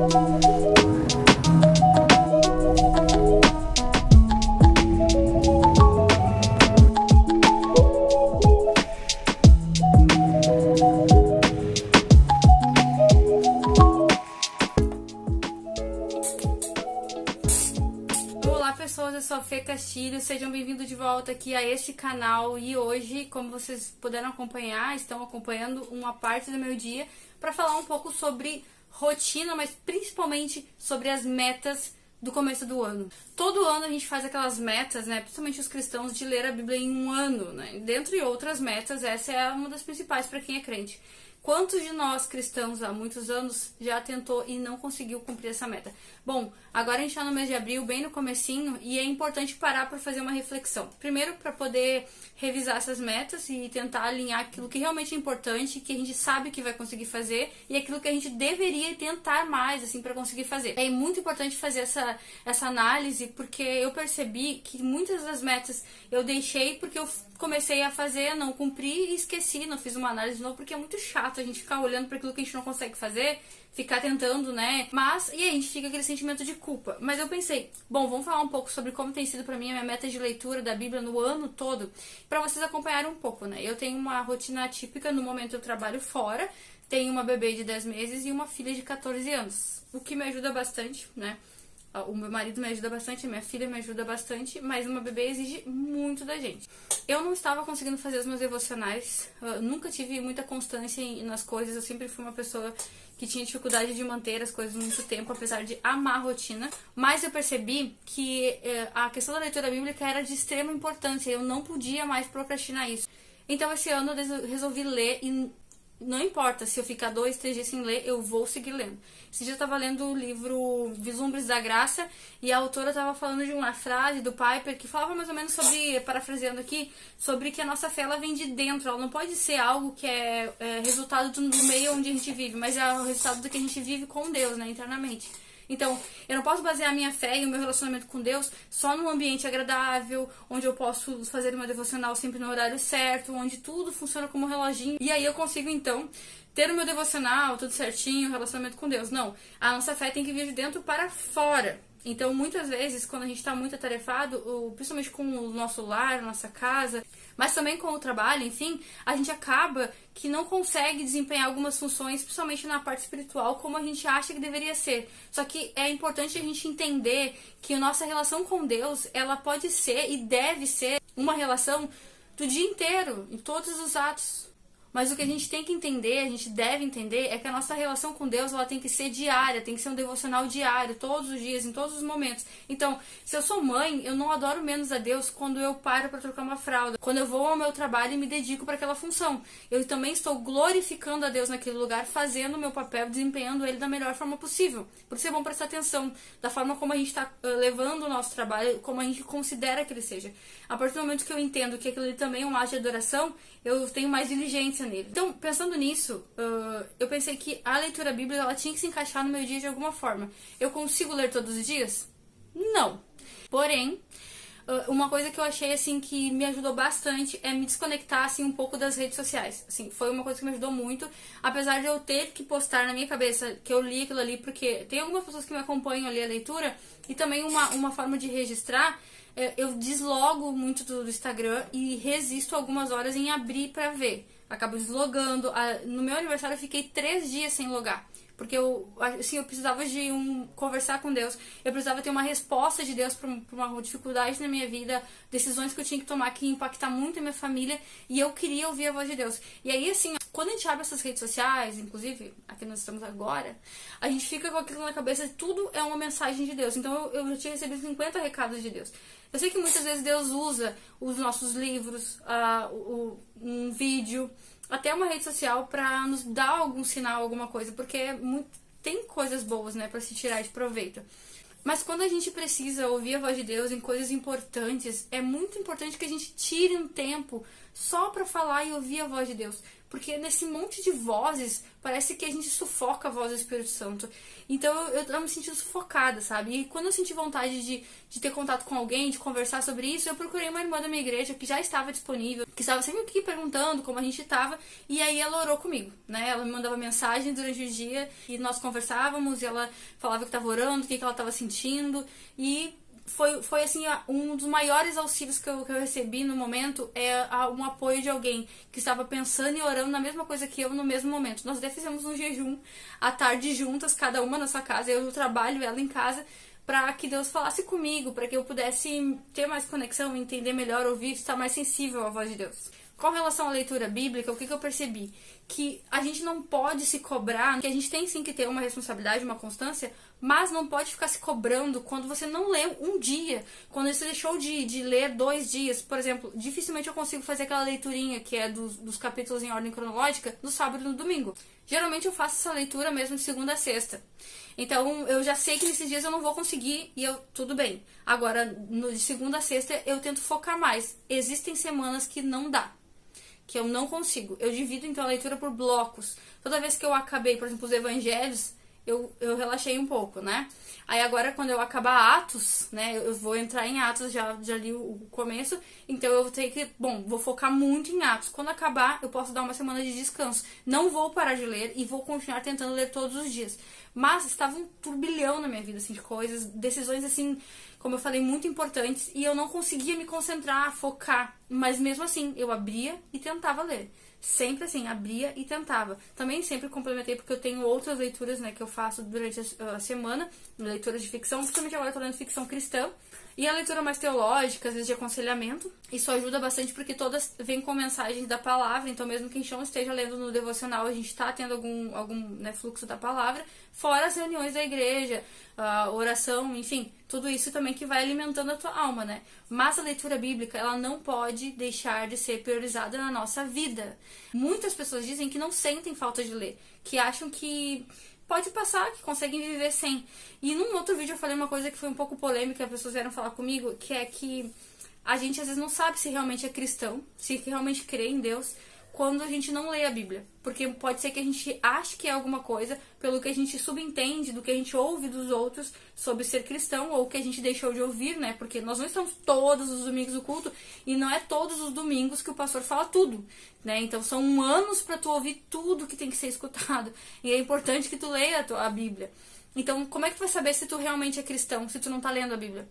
Olá pessoas, eu sou a Fê Castilho, sejam bem-vindos de volta aqui a este canal e hoje, como vocês puderam acompanhar, estão acompanhando uma parte do meu dia para falar um pouco sobre rotina, mas principalmente sobre as metas do começo do ano. Todo ano a gente faz aquelas metas, né, principalmente os cristãos, de ler a Bíblia em um ano, né, dentre outras metas, essa é uma das principais para quem é crente. Quantos de nós cristãos há muitos anos já tentou e não conseguiu cumprir essa meta? Bom, agora a gente está no mês de abril, bem no comecinho, e é importante parar para fazer uma reflexão. Primeiro, para poder revisar essas metas e tentar alinhar aquilo que realmente é importante, que a gente sabe que vai conseguir fazer, e aquilo que a gente deveria tentar mais, assim, para conseguir fazer. É muito importante fazer essa análise, porque eu percebi que muitas das metas eu deixei porque eu comecei a fazer, não cumpri e esqueci, não fiz uma análise de novo, porque é muito chato a gente ficar olhando para aquilo que a gente não consegue fazer, ficar tentando, né? Mas, e aí a gente fica aquele sentimento de culpa. Mas eu pensei, bom, vamos falar um pouco sobre como tem sido para mim a minha meta de leitura da Bíblia no ano todo, para vocês acompanharem um pouco, né? Eu tenho uma rotina atípica, no momento eu trabalho fora, tenho uma bebê de 10 meses e uma filha de 14 anos, o que me ajuda bastante, né? O meu marido me ajuda bastante, a minha filha me ajuda bastante, mas uma bebê exige muito da gente. Eu não estava conseguindo fazer os meus devocionais, nunca tive muita constância nas coisas, eu sempre fui uma pessoa que tinha dificuldade de manter as coisas muito tempo, apesar de amar a rotina, mas eu percebi que a questão da leitura bíblica era de extrema importância, eu não podia mais procrastinar isso. Então esse ano eu resolvi ler e não importa se eu ficar 2, 3 dias sem ler, eu vou seguir lendo. Esse dia eu tava lendo o livro Vislumbres da Graça e a autora tava falando de uma frase do Piper que falava mais ou menos sobre, parafraseando aqui, sobre que a nossa fé ela vem de dentro, ela não pode ser algo que é resultado do meio onde a gente vive, mas é o resultado do que a gente vive com Deus, né, internamente. Então, eu não posso basear a minha fé e o meu relacionamento com Deus só num ambiente agradável, onde eu posso fazer uma devocional sempre no horário certo, onde tudo funciona como um reloginho. E aí eu consigo, então, ter o meu devocional, tudo certinho, relacionamento com Deus. Não, a nossa fé tem que vir de dentro para fora. Então, muitas vezes, quando a gente está muito atarefado, principalmente com o nosso lar, nossa casa, mas também com o trabalho, enfim, a gente acaba que não consegue desempenhar algumas funções, principalmente na parte espiritual, como a gente acha que deveria ser. Só que é importante a gente entender que a nossa relação com Deus, ela pode ser e deve ser uma relação do dia inteiro, em todos os atos. Mas o que a gente tem que entender, a gente deve entender, é que a nossa relação com Deus ela tem que ser diária, tem que ser um devocional diário, todos os dias, em todos os momentos. Então, se eu sou mãe, eu não adoro menos a Deus quando eu paro para trocar uma fralda, quando eu vou ao meu trabalho e me dedico para aquela função. Eu também estou glorificando a Deus naquele lugar, fazendo o meu papel, desempenhando ele da melhor forma possível. Por isso é bom prestar atenção da forma como a gente está levando o nosso trabalho, como a gente considera que ele seja. A partir do momento que eu entendo que aquilo ali também é um ato de adoração, eu tenho mais diligência nele. Então, pensando nisso, eu pensei que a leitura bíblica ela tinha que se encaixar no meu dia de alguma forma. Eu consigo ler todos os dias? Não. Porém, uma coisa que eu achei assim que me ajudou bastante é me desconectar assim um pouco das redes sociais. Assim, foi uma coisa que me ajudou muito, apesar de eu ter que postar na minha cabeça que eu li aquilo ali, porque tem algumas pessoas que me acompanham ali a leitura e também uma forma de registrar. Eu deslogo muito do Instagram e resisto algumas horas em abrir pra ver. Acabo deslogando. No meu aniversário eu fiquei 3 dias sem logar. Porque eu precisava de conversar com Deus. Eu precisava ter uma resposta de Deus para uma dificuldade na minha vida, decisões que eu tinha que tomar que ia impactar muito a minha família. E eu queria ouvir a voz de Deus. E aí, assim, quando a gente abre essas redes sociais, inclusive aqui nós estamos agora, a gente fica com aquilo na cabeça, tudo é uma mensagem de Deus. Então eu já tinha recebido 50 recados de Deus. Eu sei que muitas vezes Deus usa os nossos livros, um vídeo, até uma rede social para nos dar algum sinal, alguma coisa, porque tem coisas boas, né, para se tirar de proveito. Mas quando a gente precisa ouvir a voz de Deus em coisas importantes, é muito importante que a gente tire um tempo só para falar e ouvir a voz de Deus. Porque nesse monte de vozes, parece que a gente sufoca a voz do Espírito Santo. Então eu tava me sentindo sufocada, sabe? E quando eu senti vontade de ter contato com alguém, de conversar sobre isso, eu procurei uma irmã da minha igreja que já estava disponível, que estava sempre aqui perguntando como a gente estava, e aí ela orou comigo, né? Ela me mandava mensagem durante o dia, e nós conversávamos, e ela falava que estava orando, o que ela estava sentindo, e foi assim, um dos maiores auxílios que eu recebi no momento é um apoio de alguém que estava pensando e orando na mesma coisa que eu no mesmo momento. Nós até fizemos um jejum à tarde juntas, cada uma na sua casa, eu no trabalho, ela em casa, para que Deus falasse comigo, para que eu pudesse ter mais conexão, entender melhor, ouvir, estar mais sensível à voz de Deus. Com relação à leitura bíblica, o que eu percebi? Que a gente não pode se cobrar, que a gente tem sim que ter uma responsabilidade, uma constância, mas não pode ficar se cobrando quando você não lê um dia, quando você deixou de ler 2 dias. Por exemplo, dificilmente eu consigo fazer aquela leiturinha que é dos capítulos em ordem cronológica no sábado e no domingo. Geralmente eu faço essa leitura mesmo de segunda a sexta. Então eu já sei que nesses dias eu não vou conseguir e tudo bem. Agora, de segunda a sexta eu tento focar mais. Existem semanas que não dá, que eu não consigo. Eu divido então a leitura por blocos. Toda vez que eu acabei, por exemplo, os evangelhos, eu relaxei um pouco, né? Aí agora, quando eu acabar Atos, né? Eu vou entrar em Atos, já li o começo, então eu vou ter que, vou focar muito em Atos. Quando acabar, eu posso dar uma semana de descanso. Não vou parar de ler e vou continuar tentando ler todos os dias. Mas estava um turbilhão na minha vida, assim, de coisas, decisões, assim, como eu falei, muito importantes, e eu não conseguia me concentrar, focar. Mas mesmo assim, eu abria e tentava ler. Sempre assim, abria e tentava. Também sempre complementei, porque eu tenho outras leituras, né, que eu faço durante a semana, leituras de ficção, principalmente agora eu tô lendo ficção cristã, e a leitura mais teológica, às vezes de aconselhamento. Isso ajuda bastante porque todas vêm com mensagens da palavra, então mesmo que a gente não esteja lendo no devocional, a gente tá tendo algum né, fluxo da palavra, fora as reuniões da igreja, a oração, enfim, tudo isso também que vai alimentando a tua alma, né? Mas a leitura bíblica, ela não pode deixar de ser priorizada na nossa vida. Muitas pessoas dizem que não sentem falta de ler, que acham que pode passar, que conseguem viver sem. E num outro vídeo eu falei uma coisa que foi um pouco polêmica, as pessoas vieram falar comigo, que é que a gente às vezes não sabe se realmente é cristão, se realmente crê em Deus, quando a gente não lê a Bíblia. Porque pode ser que a gente ache que é alguma coisa pelo que a gente subentende, do que a gente ouve dos outros sobre ser cristão, ou que a gente deixou de ouvir, né? Porque nós não estamos todos os domingos no culto, e não é todos os domingos que o pastor fala tudo, né? Então são anos para tu ouvir tudo que tem que ser escutado. E é importante que tu leia a Bíblia. Então, como é que tu vai saber se tu realmente é cristão, se tu não tá lendo a Bíblia?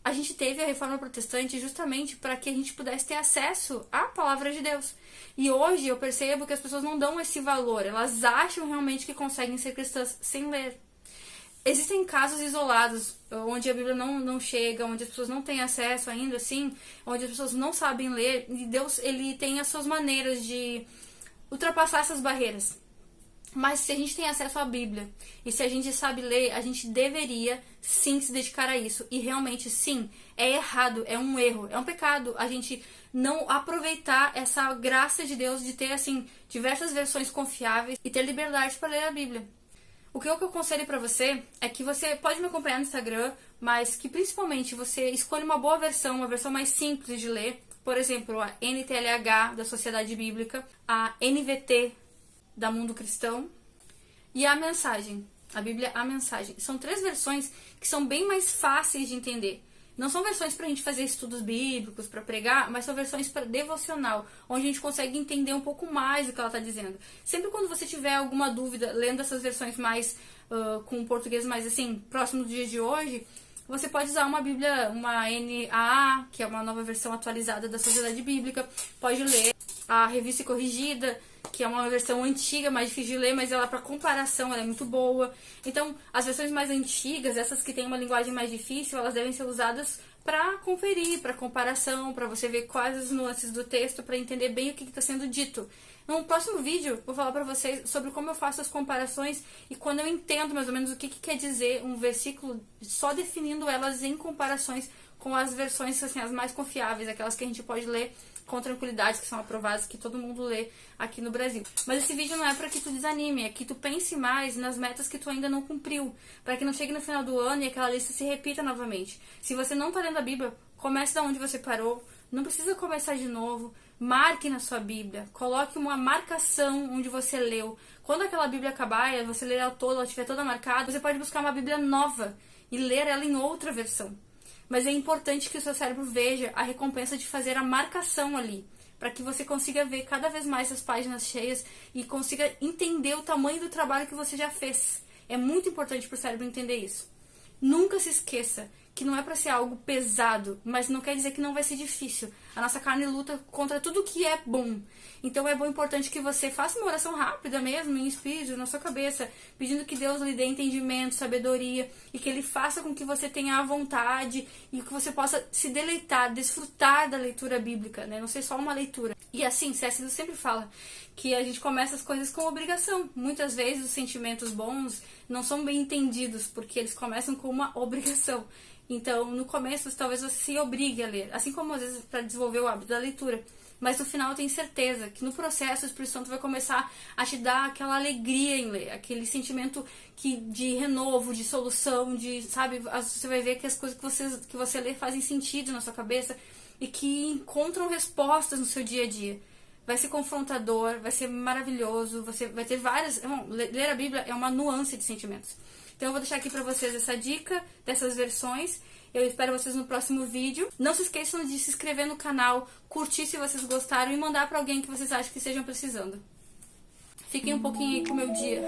A gente teve a Reforma Protestante justamente para que a gente pudesse ter acesso à Palavra de Deus. E hoje eu percebo que as pessoas não dão esse valor. Elas acham realmente que conseguem ser cristãs sem ler. Existem casos isolados, onde a Bíblia não chega, onde as pessoas não têm acesso ainda, assim, onde as pessoas não sabem ler. E Deus, ele tem as suas maneiras de ultrapassar essas barreiras. Mas se a gente tem acesso à Bíblia e se a gente sabe ler, a gente deveria sim se dedicar a isso. E realmente sim, é errado, é um erro, é um pecado a gente não aproveitar essa graça de Deus de ter assim diversas versões confiáveis e ter liberdade para ler a Bíblia. O que eu aconselho para você é que você pode me acompanhar no Instagram, mas que principalmente você escolha uma boa versão, uma versão mais simples de ler. Por exemplo, a NTLH da Sociedade Bíblica, a NVT da Mundo Cristão e a Mensagem, a Bíblia A Mensagem. São 3 versões que são bem mais fáceis de entender. Não são versões para a gente fazer estudos bíblicos, para pregar, mas são versões para devocional, onde a gente consegue entender um pouco mais do que ela está dizendo. Sempre quando você tiver alguma dúvida, lendo essas versões mais com o português mais assim, próximo do dia de hoje, você pode usar uma Bíblia, uma NAA, que é uma nova versão atualizada da Sociedade Bíblica, pode ler a Revista Corrigida, que é uma versão antiga, mais difícil de ler, mas ela, para comparação, ela é muito boa. Então, as versões mais antigas, essas que têm uma linguagem mais difícil, elas devem ser usadas para conferir, para comparação, para você ver quais as nuances do texto, para entender bem o que está sendo dito. No próximo vídeo, vou falar para vocês sobre como eu faço as comparações e quando eu entendo mais ou menos o que quer dizer um versículo, só definindo elas em comparações com as versões assim, as mais confiáveis, aquelas que a gente pode ler com tranquilidade, que são aprovadas, que todo mundo lê aqui no Brasil. Mas esse vídeo não é para que tu desanime, é que tu pense mais nas metas que tu ainda não cumpriu, para que não chegue no final do ano e aquela lista se repita novamente. Se você não tá lendo a Bíblia, comece da onde você parou, não precisa começar de novo, Marque na sua Bíblia, coloque uma marcação onde você leu. Quando aquela Bíblia acabar, você ler ela toda, ela estiver toda marcada, você pode buscar uma Bíblia nova e ler ela em outra versão. Mas é importante que o seu cérebro veja a recompensa de fazer a marcação ali, para que você consiga ver cada vez mais as páginas cheias e consiga entender o tamanho do trabalho que você já fez. É muito importante para o cérebro entender isso. Nunca se esqueça que não é para ser algo pesado, mas não quer dizer que não vai ser difícil. A nossa carne luta contra tudo que é bom. Então é bom, importante que você faça uma oração rápida mesmo, em espírito, na sua cabeça, pedindo que Deus lhe dê entendimento, sabedoria, e que Ele faça com que você tenha a vontade e que você possa se deleitar, desfrutar da leitura bíblica, né? Não ser só uma leitura. E assim, C.S. Lewis sempre fala que a gente começa as coisas com obrigação. Muitas vezes os sentimentos bons não são bem entendidos, porque eles começam com uma obrigação. Então, no começo, talvez você se obrigue a ler, assim como às vezes para desenvolver o hábito da leitura. Mas no final, eu tenho certeza que no processo o Espírito Santo vai começar a te dar aquela alegria em ler, aquele sentimento de renovo, de solução, sabe? Você vai ver que as coisas que você lê fazem sentido na sua cabeça e que encontram respostas no seu dia a dia. Vai ser confrontador, vai ser maravilhoso, você vai ter várias... Ler a Bíblia é uma nuance de sentimentos. Então eu vou deixar aqui pra vocês essa dica dessas versões. Eu espero vocês no próximo vídeo. Não se esqueçam de se inscrever no canal, curtir se vocês gostaram e mandar pra alguém que vocês acham que estejam precisando. Fiquem um pouquinho aí com o meu dia.